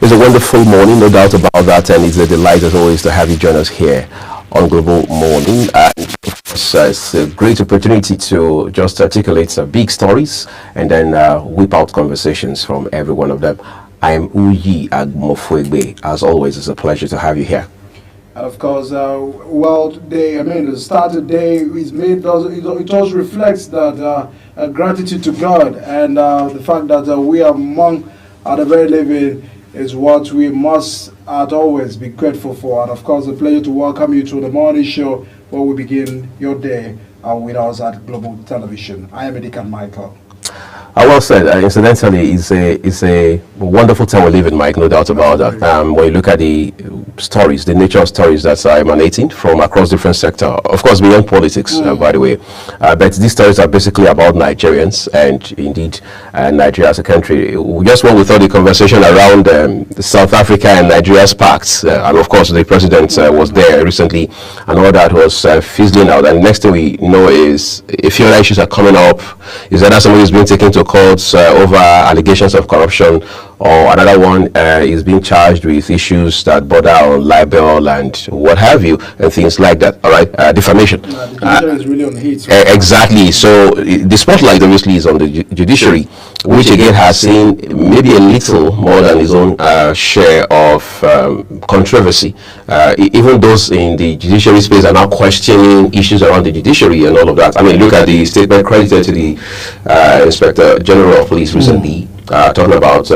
It's a wonderful morning, no doubt about that, and it's a delight as always to have you join us here on Global Morning. And it's a great opportunity to just articulate some big stories and then whip out conversations from every one of them. I am Uyi Agmofuegbe. As always, it's a pleasure to have you here. And of course, World Day, the start of the day is made, it also reflects that gratitude to God and the fact that we are among the very living is what we must always be grateful for. And of course, a pleasure to welcome you to the morning show where we begin your day with us at Global Television. I am Edikan Michael. Well said. Incidentally, it's a wonderful time we live in, Mike, no doubt about that. When you look at the stories, the nature of stories that are emanating from across different sectors, of course, beyond politics, by the way. But these stories are basically about Nigerians and indeed Nigeria as a country. Just when we thought the conversation around South Africa and Nigeria's pacts, and of course, the president was there recently, and all that was fizzling out. And next thing we know is a few other issues are coming up. Is that somebody is being taken to courts over allegations of corruption, or another one is being charged with issues that border on libel and what have you, and things like that. All right, defamation. The judiciary is really on the heat. Exactly. So the spotlight obviously is on the judiciary, which again has seen maybe a little more than its own share of controversy. Even those in the judiciary space are now questioning issues around the judiciary and all of that. Look at the statement credited to the Inspector General of Police recently, talking about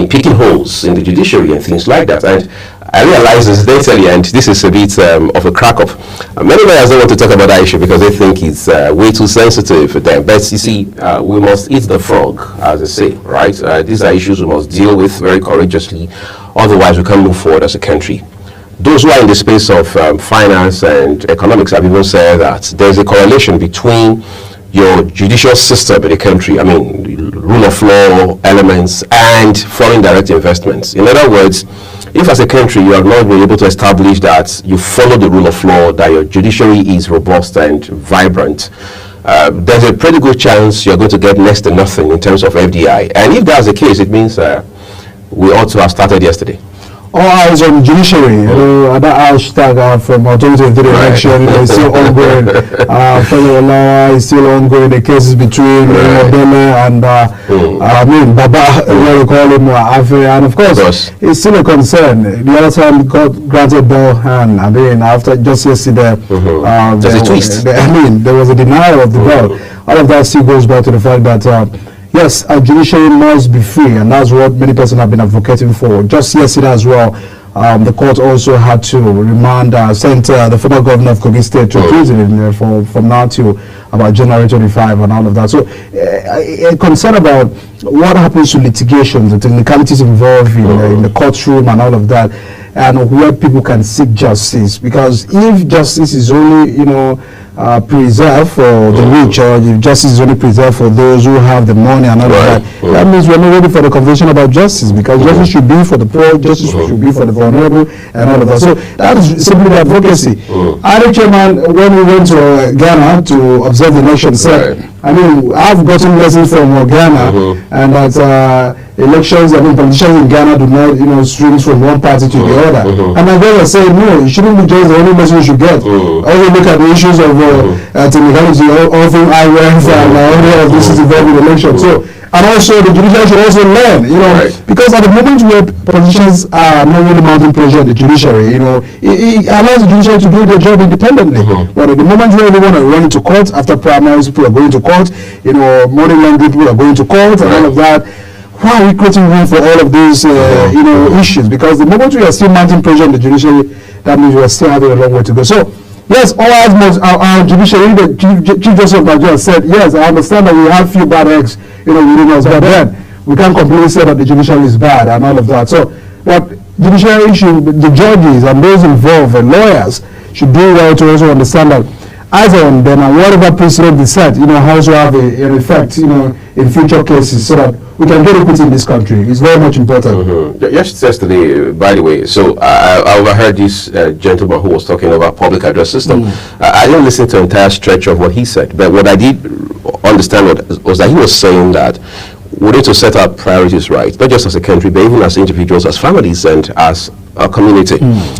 picking holes in the judiciary and things like that. And I realize incidentally, and this is a bit of a crack-up, many lawyers don't want to talk about that issue because they think it's way too sensitive for them. But you see, we must eat the frog, as they say, right? These are issues we must deal with very courageously. Otherwise, we can't move forward as a country. Those who are in the space of finance and economics have even said that there's a correlation between your judicial system in the country, rule of law elements, and foreign direct investments. In other words, if as a country you have not been able to establish that you follow the rule of law, that your judiciary is robust and vibrant, there's a pretty good chance you're going to get next to nothing in terms of FDI. And if that's the case, it means we ought to have started yesterday. All eyes on judiciary, that hashtag from 2023 election is still ongoing. Federal law is still ongoing. The cases between Bele and Baba, what we call him, Afe, and of course, it's still a concern. The other time got granted bail, and after just yesterday, there's a twist. There was a denial of the bail. All of that still goes back to the fact that. Yes, our judiciary must be free, and that's what many persons have been advocating for. Just yesterday as well, the court also had to remand, sent the former governor of Kogi State to prison from now till about January 25 and all of that. So, a concern about what happens to litigation, the technicalities involved in the courtroom and all of that, and where people can seek justice. Because if justice is only, preserved for the rich, or if justice is only preserved for those who have the money and all of that, that means we're not ready for the conversation about justice, because justice should be for the poor, justice should be for the vulnerable, and all of that. So that is simply the advocacy. Our chairman, when we went to Ghana to observe the election, said, I've gotten lessons from Ghana, and that elections, politicians in Ghana do not, swing from one party to the other. And my brother said, no, it shouldn't be just the only message you should get. Also look at the issues of technicality, all things IWF and all of this is involved in election. So, and also the judiciary should also learn, because at the moment where politicians are not really mounting pressure on the judiciary, it allows the judiciary to do their job independently. But at the moment where everyone are running to court after primaries, people are going to court, money laundering people are going to court and all of that. Why are we creating room for all of these, issues? Because the moment we are still mounting pressure on the judiciary, that means we are still having a long way to go. So, yes, all our judiciary, the Chief Justice of Nigeria said, yes, I understand that we have few bad eggs, within us, but then we can't completely say that the judiciary is bad and all of that. So, what judiciary should, the judges and those involved and lawyers should do well to also understand that as on them and whatever precedent is set, also have an effect, in future cases, so that we can get equity in this country. It's very much important. Yesterday, by the way, so I overheard this gentleman who was talking about public address system. I didn't listen to the entire stretch of what he said, but what I did understand was that he was saying that we need to set our priorities right, not just as a country, but even as individuals, as families, and as a community.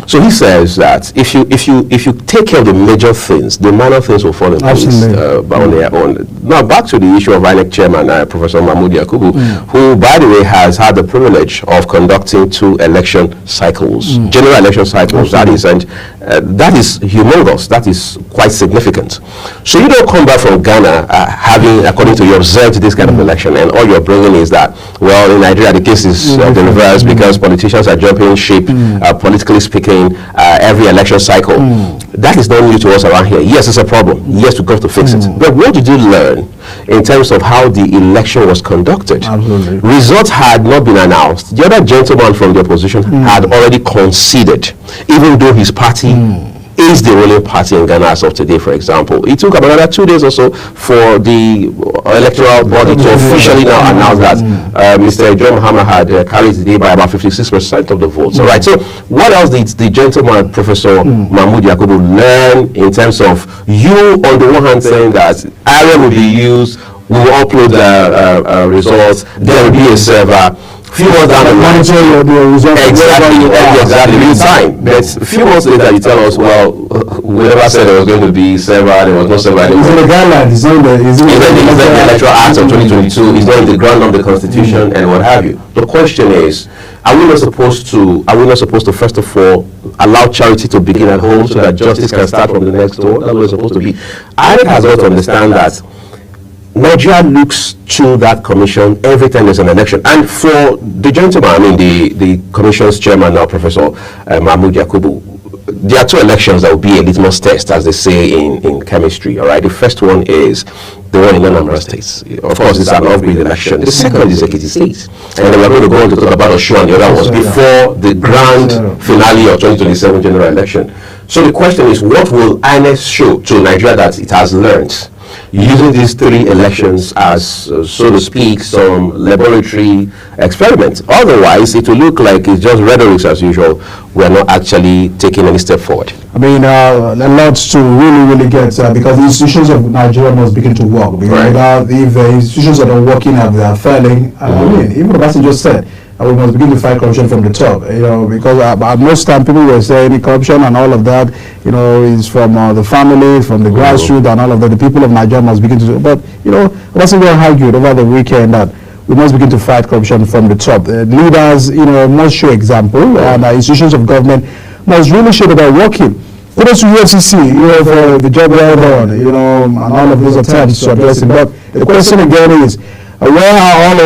So he says that if you take care of the major things, the minor things will fall in place on their own. Now back to the issue of INEC chairman, Professor Mahmood Yakubu, who, by the way, has had the privilege of conducting 2 election cycles, general election cycles. That is, and that is humongous. That is quite significant. So you don't come back from Ghana having, according to you, observed this kind of election, and all you're bringing is that, well, in Nigeria the case is the reverse because politicians are jumping ship, politically speaking, every election cycle. That is not new to us around here. Yes, it's a problem. Yes, we've got to fix it. But what did you learn in terms of how the election was conducted? Absolutely. Results had not been announced. The other gentleman from the opposition had already conceded, even though his party is the ruling party in Ghana as of today, for example. It took about another 2 days or so for the electoral body to officially now announce that Mr. John Mahama had carried the day by about 56% of the votes. All right. So what else did the gentleman, Professor Mahmood Yakubu, learn in terms of you, on the one hand, saying that iron will be used, we will upload the results, there will be a server. Few months down the line, exactly, real time. But a few months later, you tell us, well, we never said there was going to be server. There was no server. It's in the guidelines. It's in the Electoral Act of 2022. It's not in the ground of the Constitution and what have you. The question is, are we not supposed to first of all allow charity to begin at home so that justice can start from the next door? That's what it's supposed to be. INEC has got to understand that Nigeria looks to that commission every time there's an election. And for the gentleman, I mean the commission's chairman now, Professor Mahmood Yakubu, there are 2 elections that will be a litmus test, as they say in chemistry. All right, the first one is the one in Anambra State. Of course, it's an off-grid election. The second is Ekiti State, and then we're going to go on to talk about Osun and the other ones before the grand finale of 2027 general election. So the question is, what will INEC show to Nigeria that it has learned, using these 3 elections as, so to speak, some laboratory experiment? Otherwise, it will look like it's just rhetoric as usual. We're not actually taking any step forward. I mean, a lot to really get, because the institutions of Nigeria must begin to work. Because if the institutions are not working and they are failing, I mean, even the person just said, we must begin to fight corruption from the top, because at most time people were saying corruption and all of that, is from the family, from the grassroots and all of that. The people of Nigeria must begin to do. But, Obasanjo argued over the weekend that we must begin to fight corruption from the top. Leaders, must show example, and institutions of government must really show that they're working. Kudos to UFCC, for the job well done, and all of those attempts to address it. But the question again is, where are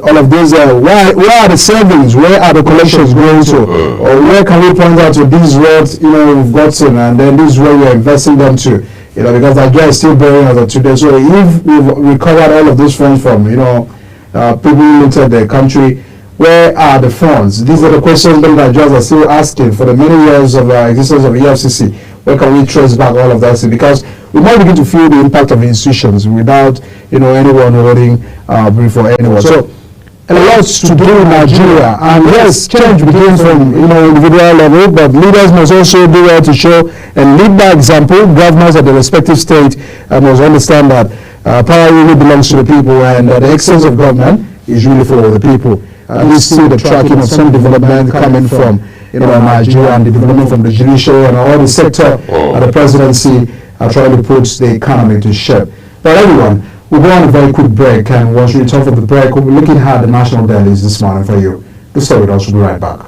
all of these? Where are the savings? Where are the collections going to? Or where can we point out to these roads? We've gotten, and then this is where we're investing them to. Because Nigeria is still bearing as of today. So if we've recovered all of those funds from people who looked at the country, where are the funds? These are the questions that Nigerians are still asking for the many years of existence of EFCC. Where can we trace back all of that? Because we might begin to feel the impact of institutions without, anyone holding brief for anyone. So, a lot to do in Nigeria. And yes, change begins from, individual level, but leaders must also do well to show and lead by example. Governors at the respective state must understand that power really belongs to the people, and the excellence of government is really for the people. We see the tracking of some development coming from Nigeria, and the development from the judiciary and all the sector and the presidency are trying to put the economy to shape. But everyone, we'll go on a very quick break, and once we return from the break, we'll be looking at the national dailies this morning for you. The story with us will be right back.